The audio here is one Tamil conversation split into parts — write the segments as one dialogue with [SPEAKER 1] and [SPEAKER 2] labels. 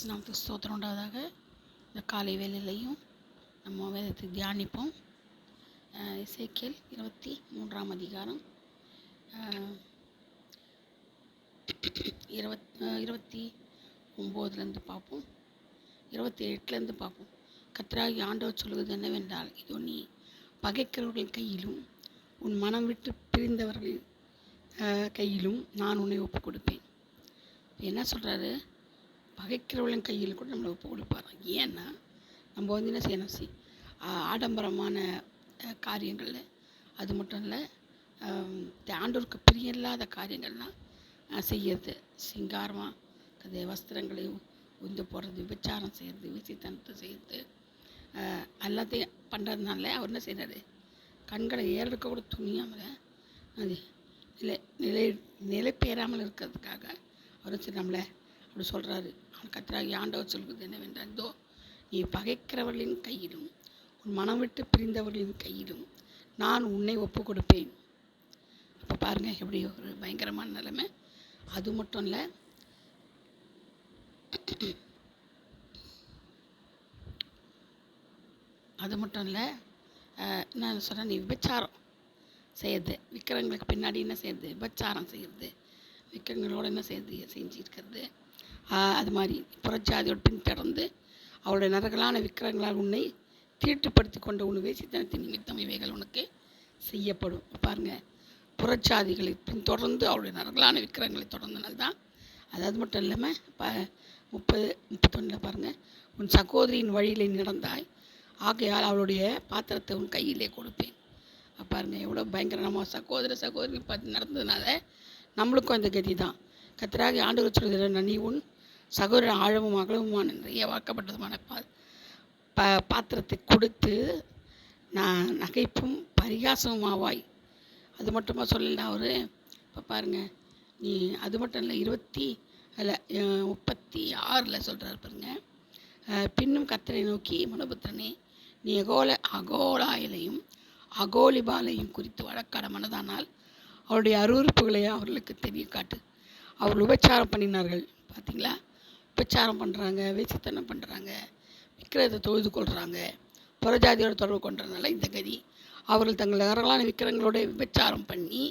[SPEAKER 1] இயேசு நாமத்துக்கு ஸ்தோத்திரம் உண்டாவதாக. இந்த காலை வேளையிலையும் நம்ம வேதத்தை தியானிப்போம். எசேக்கியேல் 23ஆம் அதிகாரம் 29லேருந்து பார்ப்போம், 28லேருந்து பார்ப்போம். கர்த்தராகிய ஆண்டவர் சொல்வது என்னவென்றால், இதோ நீ பகைக்கிறவர்களின் கையிலும் உன் மனம் விட்டு பிரிந்தவர்களின் கையிலும் நான் உன்னை ஒப்புக் கொடுப்பேன். என்ன சொல்கிறாரு? பகைக்கிறவளின் கையில் கூட நம்மளை ஒப்பு கொடுப்பாரு. ஏன்னா நம்ம என்ன செய்யணும், ஆடம்பரமான காரியங்களில், அது மட்டும் இல்லை, ஆண்டவருக்கு பிரியமில்லாத காரியங்கள்லாம் செய்யறது, சிங்காரமாக வஸ்திரங்களை உந்து போடுறது, விபச்சாரம் செய்கிறது, விசித்தனத்தை செய்கிறது, எல்லாத்தையும் பண்ணுறதுனால அவர் என்ன செய்கிறாரு? கண்களை ஏறெடுக்க கூட துணியாமல் அது நிலை பெறாமல் இருக்கிறதுக்காக அவர் சரி நம்மளை அப்படி சொல்கிறாரு. கர்த்தராகிய ஆண்டவர் சொல்வது என்னவென்றால், இதோ நீ பகைக்கிறவர்களின் கையிலும் உன் மனம் விட்டு பிரிந்தவர்களின் கையிலும் நான் உன்னை ஒப்பு கொடுப்பேன். அப்போ பாருங்கள் எப்படி ஒரு பயங்கரமான நிலைமை. அது மட்டும் இல்லை, நான் சொல்கிறேன், நீ விபச்சாரம் செய்யறது, விக்கிரங்களுக்கு பின்னாடி என்ன செய்யறது, விபச்சாரம் செய்கிறது, விக்கிரங்களோடு என்ன செஞ்சிருக்கிறது, அது மாதிரி புறஜாதியோடு பின்தொடர்ந்து அவருடைய நரகலான விக்கிரங்களால் உன்னை தீட்டுப்படுத்தி கொண்ட உன் வேசித்தனத்தின் நிமித்தம் இவைகள் உனக்கு செய்யப்படும். பாருங்கள், புறஜாதிகளை பின்தொடர்ந்து அவருடைய நரகலான விக்கிரங்களை தொடர்ந்தனால்தான். அது மட்டும் இல்லாமல் 31 பாருங்கள், உன் சகோதரியின் வழியில் நடந்தாய், ஆகையால் அவளுடைய பாத்திரத்தை உன் கையிலே கொடுப்பேன். பாருங்கள் எவ்வளோ பயங்கர. நம்ம சகோதரி பார்த்து நடந்ததுனால நம்மளுக்கும் அந்த கதி தான். கர்த்தராகிய ஆண்டவர் சொல்கிற, நீ உன் சகோதரன் ஆழமும் அகலமுமான நிறைய வாக்கப்பட்டதுமான பாத்திரத்தை கொடுத்து நான் நகைப்பும் பரிகாசமுமாவாய். அது மட்டுமா சொல்லலாம் அவர். இப்போ பாருங்கள், நீ அது மட்டும் இல்லை, 36 சொல்கிறார் பாருங்க. பின்னும் கர்த்தரை நோக்கி, மனுபுத்திரனே, நீ அகோலாயிலையும் அகோலிபாலையும் குறித்து வழக்காட மனதானால் அவருடைய அருவருப்புகளை அவர்களுக்கு தெரிய காட்டு. அவர்கள் உபச்சாரம் பண்ணினார்கள். பார்த்தீங்களா? உபச்சாரம் பண்ணுறாங்க, வேசித்தனம் பண்ணுறாங்க, விக்கிரகத்தை தொழுது கொள்கிறாங்க, புறஜாதியோடு தொடர்பு கொண்டதுனால இந்த கதி. அவர்கள் தங்கள் நரகலான விக்கிரங்களோட விபச்சாரம் பண்ணி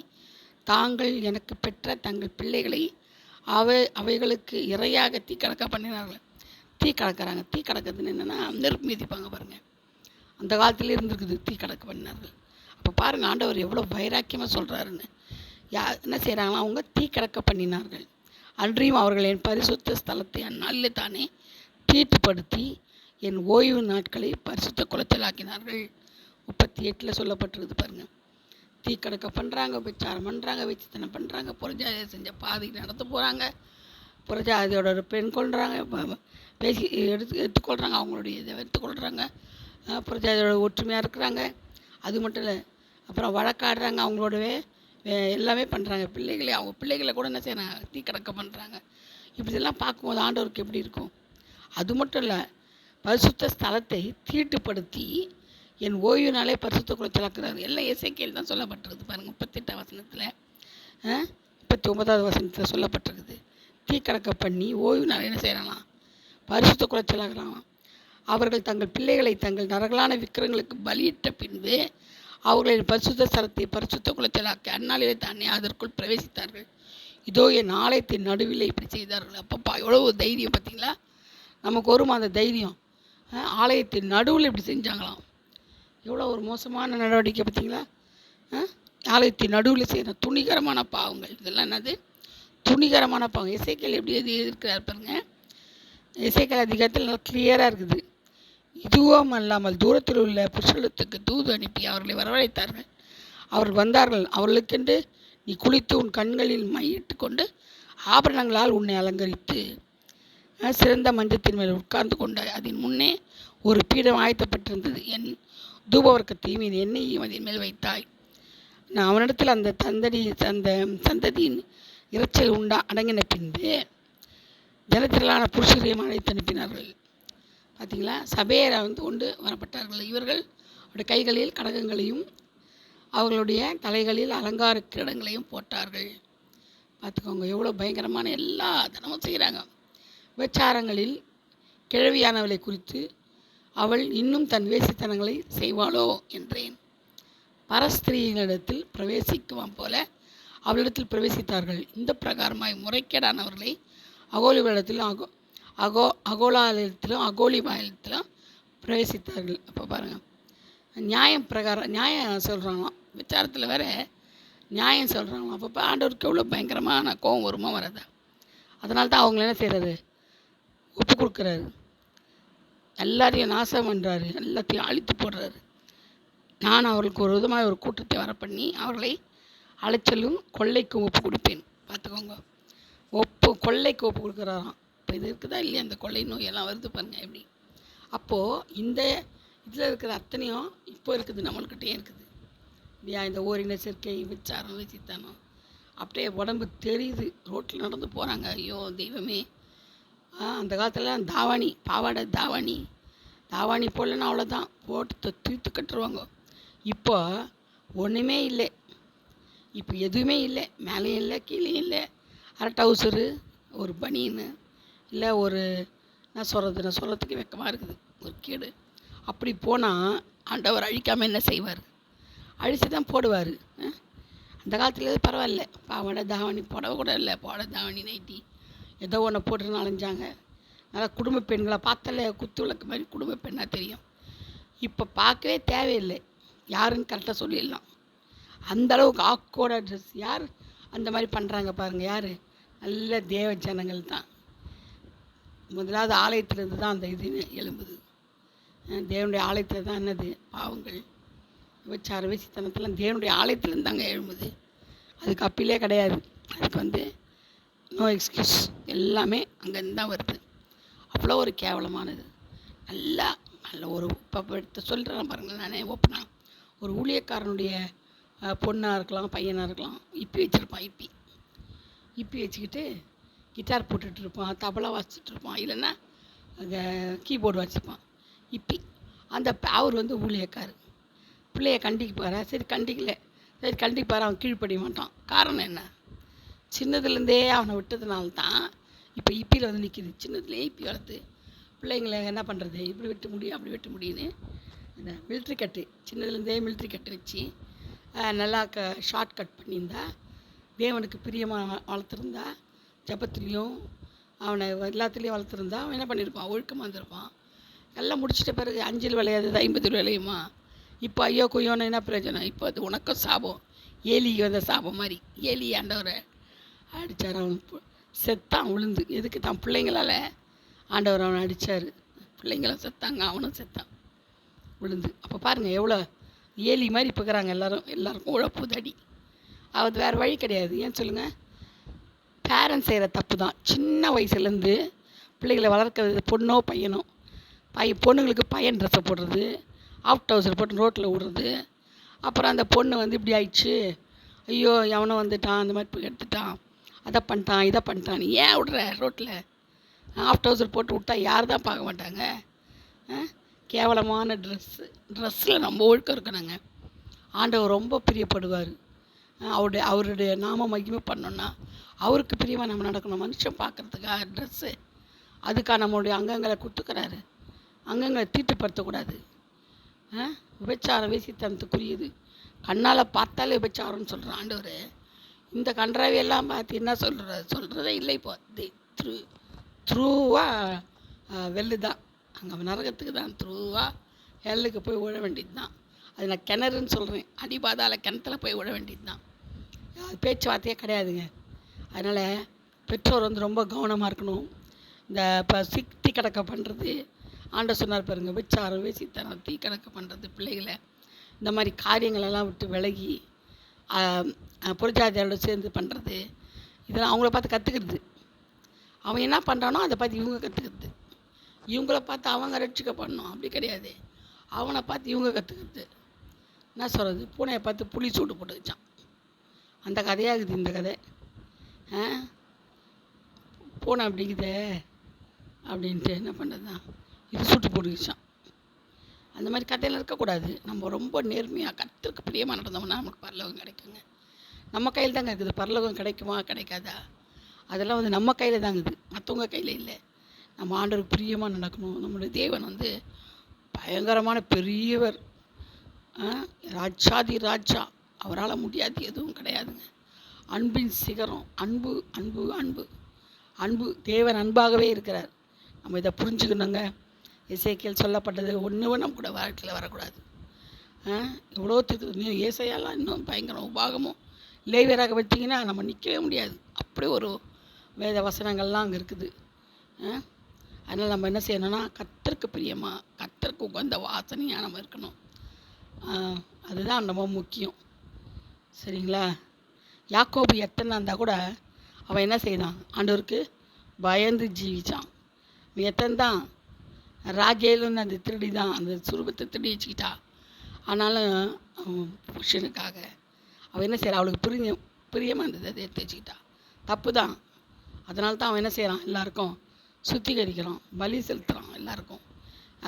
[SPEAKER 1] தாங்கள் எனக்கு பெற்ற தங்கள் பிள்ளைகளை அவைகளுக்கு இரையாக தீ கடக்க பண்ணினார்கள். தீ கடக்கிறாங்க. தீ கடக்கிறதுன்னு என்னென்னா, நெருப்பு மீதிப்பாங்க பாருங்கள். அந்த காலத்தில் இருந்திருக்குது, தீ கடக்க பண்ணினார்கள். அப்போ பாருங்கள் ஆண்டவர் எவ்வளோ வைராக்கியமாக சொல்கிறாருன்னு. என்ன செய்கிறாங்களா? அவங்க தீ கடக்க பண்ணினார்கள். அன்றியும் அவர்கள் என் பரிசுத்த ஸ்தலத்தை அந்நாளிலே தானே தீட்டுப்படுத்தி என் ஓய்வு நாட்களை பரிசுத்த குலைச்சலாக்கினார்கள். 38 சொல்லப்பட்டிருக்குது பாருங்கள். தீ கடக்க பண்ணுறாங்க, விபச்சாரம் பண்ணுறாங்க, விசித்தனம் பண்ணுறாங்க, புறஜாதியை செஞ்ச பாதைக்கு நடந்து போகிறாங்க, புறஜாதியோட பெண் கொள்கிறாங்க, பேசி எடுத்துக்கொள்கிறாங்க, அவங்களுடைய இதை எடுத்துக்கொள்கிறாங்க, புறஜாதியோட ஒற்றுமையாக இருக்கிறாங்க. அது மட்டும் இல்லை, அப்புறம் வழக்காடுறாங்க, அவங்களோடவே எல்லாமே பண்ணுறாங்க. அவங்க பிள்ளைகளை கூட என்ன செய்கிறாங்க, தீ கடக்க பண்ணுறாங்க. இப்படியெல்லாம் பார்க்கும்போது ஆண்டவருக்கு எப்படி இருக்கும்? அது மட்டும் இல்லை, பரிசுத்த ஸ்தலத்தை தீட்டுப்படுத்தி என் ஓய்வு நாளே பரிசுத்த குலைச்சலாக்குறாரு. எல்லாம் எசேக்கியேல் தான் சொல்லப்பட்டிருக்குது பாருங்கள். 38 வசனத்தில் 39 சொல்லப்பட்டிருக்குது. தீ கடக்க பண்ணி ஓய்வு நாள் என்ன செய்யலாம், பரிசுத்த குலைச்சலாக்குறாங்க. அவர்கள் தங்கள் பிள்ளைகளை தங்கள் நரகலான விக்கிரங்களுக்கு பலியிட்ட பின்பு அவர்களின் பரிசுத்த ஸ்தலத்தை பரிசுத்த குலைச்சலாக்கி அந்நாளிலே தானே அதற்குள் பிரவேசித்தார்கள். இதோ என் ஆலயத்தின் நடுவில் இப்படி செய்தார்கள். அப்பப்பா எவ்வளோ ஒரு தைரியம் பார்த்தீங்களா? நமக்கு வருமா அந்த தைரியம்? ஆலயத்தின் நடுவில் இப்படி செஞ்சாங்களாம். எவ்வளோ ஒரு மோசமான நடவடிக்கை பார்த்தீங்களா? ஆலயத்தின் நடுவில் செய்கிற துணிகரமான பாவங்கள். இதெல்லாம் என்னது? துணிகரமான பாவம். எசேக்கியேல் எப்படி இருக்கிறார் பாருங்க. எசேக்கியேல் அதிகாரத்தில் நல்லா கிளியராக இருக்குது. இதுவும் அல்லாமல் தூரத்தில் உள்ள புருஷலத்துக்கு தூது அனுப்பி அவர்களை வரவழைத்தார்கள். அவர்கள் வந்தார்கள். அவர்களுக்கென்று நீ குளித்து உன் கண்களில் மையிட்டு கொண்டு ஆபரணங்களால் உன்னை அலங்கரித்து சிறந்த மஞ்சத்தின் மேல் உட்கார்ந்து கொண்டாய். அதன் முன்னே ஒரு பீடம் ஆயத்தப்பட்டிருந்தது. என் தூபவர்க்கத்தையும் என் எண்ணெயையும் அதன் மேல் வைத்தாய். நான் அவனிடத்தில் அந்த சந்ததியின் இறைச்சல் அடங்கின பின்பு ஜனத்திரளான புருஷரையும் அழைத்து அனுப்பினார்கள். பார்த்தீங்களா? சபையரை கொண்டு வரப்பட்டார்கள். இவர்கள் அவருடைய கைகளில் கடகங்களையும் அவர்களுடைய தலைகளில் அலங்கார கிரீடங்களையும் போட்டார்கள். பார்த்துக்கோங்க எவ்வளோ பயங்கரமான எல்லா தனமும் செய்கிறாங்க. விபச்சாரங்களில் கிழவியானவளை குறித்து அவள் இன்னும் தன் வேசித்தனங்களை செய்வாளோ என்றேன். பரஸ்திரீகளிடத்தில் பிரவேசிக்குவான் போல அவளிடத்தில் பிரவேசித்தார்கள். இந்த பிரகாரமாய் முறைகேடானவர்களை அகோலிபாலத்திலும் அகோலாலயத்திலும் அகோலிபாலத்திலும் பிரவேசித்தார்கள். அப்போ பாருங்கள், நியாயம் பிரகாரம் நியாயம் சொல்கிறாங்களாம், விசாரத்தில் வேற நியாயம் சொல்கிறாங்களாம். அப்போ ஆண்டவருக்கு எவ்வளோ பயங்கரமான கோபம் வருமா வராதா? அதனால தான் அவங்கள என்ன செய்கிறாரு, ஒப்பு கொடுக்குறாரு, எல்லாரையும் நாசம் பண்ணுறாரு, எல்லாத்தையும் அழித்து போடுறாரு. நான் அவர்களுக்கு ஒரு விதமாக ஒரு கூட்டத்தை வர பண்ணி அவர்களை அலைச்சலும் கொள்ளைக்கும் ஒப்பு கொடுப்பேன். பார்த்துக்கோங்க, கொள்ளைக்கு ஒப்பு கொடுக்குறாராம். இப்போ இது இருக்குதா இல்லையா, அந்த கொள்ளை நோயெல்லாம் வருது பாருங்க எப்படி. அப்போது இந்த இதில் இருக்கிற அத்தனையும் இப்போ இருக்குது, நம்மள்கிட்டே இருக்குது இல்லையா. இந்த ஓரின சேர்க்கை, விச்சாரம், வேசித்தனம் அப்படியே உடம்பு தெரியுது. ரோட்டில் நடந்து போகிறாங்க, ஐயோ தெய்வமே. அந்த காலத்தில் தாவாணி, பாவாடை தாவாணி போடலன்னா அவ்வளோதான், போட்டு தீர்த்து கட்டுருவாங்க. இப்போ ஒன்றுமே இல்லை, இப்போ எதுவுமே இல்லை, மேலேயும் இல்லை கீழேயும் இல்லை. அரை டவுசரு, ஒரு பனியனு, இல்லை ஒரு நான் சொல்கிறதுக்கு வெக்கமாக இருக்குது, ஒரு கேடு. அப்படி போனால் ஆண்டவர் அழிக்காமல் என்ன செய்வார், அழித்து தான் போடுவார். அந்த காலத்தில் பரவாயில்ல, பாவாடை தாவணி புடவை கூட இல்லை, பாவாடை தாவணி நைட்டி ஏதோ ஒன்று போட்டுன்னு அலைஞ்சாங்க. நல்லா குடும்ப பெண்களை பார்த்தாலே குத்து விளக்கு மாதிரி குடும்ப பெண்ணாக தெரியும். இப்போ பார்க்கவே தேவையில்லை, யாருன்னு கரெக்டாக சொல்லிடலாம். அந்தளவுக்கு ஆக்கோட ட்ரெஸ் யார் அந்த மாதிரி பண்ணுறாங்க பாருங்கள், யார், நல்ல தேவ ஜனங்கள் தான். முதலாவது ஆலயத்திலேருந்து தான் அந்த இது எழும்புது. தேவனுடைய ஆலயத்தில் தான் என்னது பாவங்கள், விபச்சார வேசித்தனத்தெல்லாம் தேவனுடைய ஆலயத்திலேருந்து தாங்க எழும்புது. அதுக்கு அப்பிலே கிடையாது, அதுக்கு நோ எக்ஸ்கியூஸ், எல்லாமே அங்கேருந்து தான் வருது. அவ்வளோ ஒரு கேவலமானது. நல்ல ஒரு இப்போ எடுத்து சொல்கிறேன் பாருங்கள், நானே ஓப்பனாக ஒரு ஊழியக்காரனுடைய பொண்ணாக இருக்கலாம், பையனாக இருக்கலாம், இப்பி வச்சுருப்பான், இப்பி வச்சுக்கிட்டு கிட்டார் போட்டுட்ருப்பான், தபலா வாசிச்சுட்ருப்பான், இல்லைன்னா கீபோர்டு வச்சுருப்பான். இப்பி அந்த அவர் ஊழியக்காரர் பிள்ளைய கண்டிப்பாரா, சரி கண்டிப்பார், அவன் கீழ்ப்படிய மாட்டான். காரணம் என்ன, சின்னதுலேருந்தே அவனை விட்டதுனால தான் இப்போ இப்பியில் நிற்கிது. சின்னதுலேயே இப்பி வளர்த்து பிள்ளைங்களை என்ன பண்ணுறது, இப்படி வெட்ட முடியும் அப்படி வெட்ட முடியும்னு இந்த மிலிட்ரி கட்டு, சின்னதுலேருந்தே மிலிட்ரி கட்டு வச்சு நல்லா ஷார்ட் கட் பண்ணியிருந்தா, தேவனுக்கு பிரியமாக வளர்த்துருந்தா, ஜபத்துலேயும் அவனை எல்லாத்துலேயும் வளர்த்துருந்தா அவன் என்ன பண்ணியிருப்பான், ஒழுக்கமாக இருந்திருப்பான். எல்லாம் முடிச்சிட்ட பிறகு 5 விளையாது 50 விளையுமா. இப்போ ஐயோ கொய்யோன்னு என்ன பிரயோஜனம். இப்போ அது உனக்கும் சாபம், ஏலிக்கு வந்த சாபம் மாதிரி. ஏலி ஆண்டவரை அடித்தார், அவன் செத்தான் விழுந்து. எதுக்கு தான் பிள்ளைங்களால் ஆண்டவர் அவனை அடித்தார், பிள்ளைங்களும் செத்தாங்க, அவனும் செத்தான் விழுந்து. அப்போ பாருங்கள் எவ்வளோ ஏலி மாதிரி இருக்கிறாங்க எல்லாருக்கும் உழப்பு தடி. அது வேறு வழி கிடையாது. ஏன் சொல்லுங்கள், பேரண்ட்ஸ் செய்கிற தப்பு தான். சின்ன வயசுலேருந்து பிள்ளைகளை வளர்க்குறது, பொண்ணோ பையனோ, பொண்ணுங்களுக்கு பையன் ட்ரெஸ்ஸை போடுறது, ஆஃப் டவுசர் போட்டு ரோட்டில் விடுறது. அப்புறம் அந்த பொண்ணு இப்படி ஆயிடுச்சு, ஐயோ எவனோ வந்துட்டான், அந்த மாதிரி போய் எடுத்துட்டான், அதை பண்ணிட்டான் இதை பண்ணிட்டான். நீ ஏன் விடுற ரோட்டில் ஆஃப் டவுசர் போட்டு விட்டா யார் தான் பார்க்க மாட்டாங்க. கேவலமான ட்ரெஸ்ஸில் நம்ம ஒழுக்கம் இருக்கணுங்க. ஆண்டவர் ரொம்ப பிரியப்படுவார். அவருடைய நாம மகிமை பண்ணோன்னா அவருக்கு பிரியமாக நம்ம நடக்கணும். மனுஷன் பார்க்குறதுக்காக ட்ரெஸ்ஸு, அதுக்காக நம்மளுடைய அங்கங்களை குத்துக்கிறாரு. அங்கங்களை தீட்டுப்படுத்தக்கூடாது. விபச்சாரம் வேசித்தனத்துக்குரியது. கண்ணால் பார்த்தாலே விபச்சாரம்னு சொல்கிறான் ஆண்டவர். இந்த கன்றாவியெல்லாம் பார்த்து என்ன சொல்கிறதே இல்லை. இப்போ த்ரூவாக வெள்ளு தான், அங்கே நரகத்துக்கு தான், த்ரூவாக ஹெல்லுக்கு போய் விழ வேண்டியது தான். அது நான் கிணறுன்னு சொல்கிறேன், அடிபாதாள கிணத்துல போய் விழ வேண்டியது தான். அது பேச்சுவார்த்தையே கிடையாதுங்க. அதனால் பெற்றோர் ரொம்ப கவனமாக இருக்கணும். இந்த இப்போ தீ கடக்க பண்ணுறது, ஆண்டவர் சொன்னார் பாருங்க, விபச்சாரம் வேசித்தனம் தீ கடக்க பண்ணுறது, பிள்ளைகளை இந்த மாதிரி காரியங்களெல்லாம் விட்டு விலகி புறஜாதியோட சேர்ந்து பண்ணுறது, இதெல்லாம் அவங்கள பார்த்து கற்றுக்கிறது. அவன் என்ன பண்ணுறானோ அதை பார்த்து இவங்க கற்றுக்கிறது. இவங்கள பார்த்து அவங்க ரட்சிக்கப்படணும் அப்படி கிடையாது, அவனை பார்த்து இவங்க கற்றுக்கிறது. என்ன சொல்கிறது, பூனையை பார்த்து புளி சூடு போட்டு வச்சான், அந்த கதையாகுது இந்த கதை. பூனை அப்படிங்குதே அப்படின்ட்டு என்ன பண்ணுறது தான், இது சூட்டு போட்டு வச்சான். அந்த மாதிரி கதையில் இருக்கக்கூடாது. நம்ம ரொம்ப நேர்மையாக கர்த்தருக்கு பிரியமாக நடந்தோம்னா நமக்கு பரலோகம் கிடைக்குங்க. நம்ம கையில் தாங்க இருக்குது. பரலோகம் கிடைக்குமா கிடைக்காதா, அதெல்லாம் நம்ம கையில் தாங்குது, மற்றவங்க கையில் இல்லை. நம்ம ஆண்டவருக்கு பிரியமாக நடக்கணும். நம்முடைய தேவன் வந்து பயங்கரமான பெரியவர், ராஜாதி ராஜா. அவரால் முடியாது எதுவும் கிடையாதுங்க. அன்பின் சிகரம், அன்பு அன்பு அன்பு அன்பு. தேவன் அன்பாகவே இருக்கிறார். நம்ம இதை புரிஞ்சுக்கணுங்க. எசேக்கியேல் சொல்லப்பட்டது ஒன்று நம்ம கூட வாழ்க்கையில் வரக்கூடாது. எவ்வளோ இன்னும் ஏசையாலாம் இன்னும் பயங்கரம். உபாகமும் லேவியராக வச்சிங்கன்னா நம்ம நிற்கவே முடியாது. அப்படி ஒரு வேத வசனங்கள்லாம் அங்கே இருக்குது. அதனால் நம்ம என்ன செய்யணும்னா கர்த்தருக்கு பிரியமாக, கர்த்தருக்கு உகந்த வாசனையாக நம்ம இருக்கணும். அதுதான் ரொம்ப முக்கியம். சரிங்களா? யாக்கோபு எத்தனை இருந்தால் கூட அவன் என்ன செய்தான்? ஆண்டவருக்கு பயந்து ஜீவிச்சான். எத்தனை தான் ராஜேலும் அந்த திருடி தான், அந்த சுரூபத்தை திருடி வச்சுக்கிட்டா. ஆனாலும் அவன் புருஷனுக்காக அவன் என்ன செய்கிறான்? அவளுக்கு பிரியமாக இருந்தது, அதை எடுத்து வச்சுக்கிட்டா. தப்பு தான். அதனால தான் அவன் என்ன செய்கிறான்? எல்லாருக்கும் சுத்திகரிக்கிறான், பலி செலுத்துகிறான் எல்லாருக்கும்.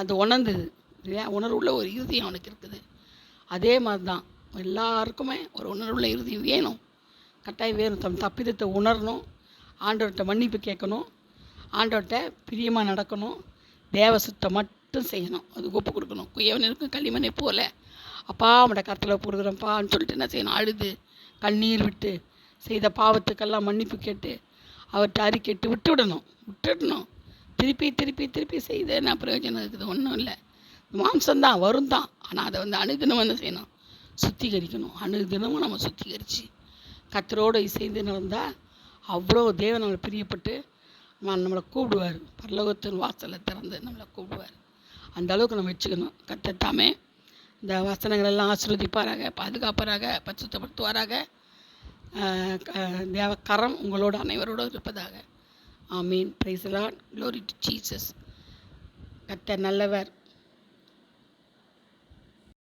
[SPEAKER 1] அது உணர்ந்தது இல்லையா? உணர்வுள்ள ஒரு இறுதியம் அவனுக்கு இருக்குது. அதே மாதிரி தான் எல்லாருக்குமே ஒரு உணர்வுள்ள இறுதியம் வேணும், கட்டாயம் வேணும். தம் தப்பிதத்தை உணரணும், ஆண்டவர்கிட்ட மன்னிப்பு கேட்கணும், ஆண்டவர்கிட்ட பிரியமாக நடக்கணும், தேவ சுத்தம் மட்டும் செய்யணும். அது ஒப்பு கொடுக்கணும். குயவனுக்கும் களிமண்ணை போல அப்பா அவனோட கருத்தில் கொடுக்குறப்பான்னு சொல்லிட்டு என்ன செய்யணும்? அழுது கண்ணீர் விட்டு செய்த பாவத்துக்கெல்லாம் மன்னிப்பு கேட்டு அவர்கிட்ட அறிக்கைட்டு விட்டுடணும். திருப்பி திருப்பி திருப்பி செய்த என்ன பிரயோஜனம் இருக்குது? ஒன்றும் இல்லை. மாம்சம்தான் வரும் தான். ஆனால் அதை வந்து அனுதினம் என்ன செய்யணும்? சுத்திகரிக்கணும். அனுதினமும் நம்ம சுத்திகரித்து கர்த்தரோடு இசைந்து நடந்தால் அவ்வளோ தேவன் நம்மளை பிரியப்பட்டு நம்மளை கூப்பிடுவார். பரலோகத்தின் வாசலை திறந்து நம்மளை கூப்பிடுவார். அந்த அளவுக்கு நம்ம வச்சுக்கணும். கர்த்தர் தாமே இந்த வசனங்கள் எல்லாம் ஆசீர்வதிப்பாராக, பாதுகாப்பாராக, பரிசுத்தப்படுத்துவாராக. தேவ கரம் உங்களோட அனைவரோடு இருப்பதாக. ஆமீன். Praise the Lord. Glory to Jesus. கர்த்தர் நல்லவர்.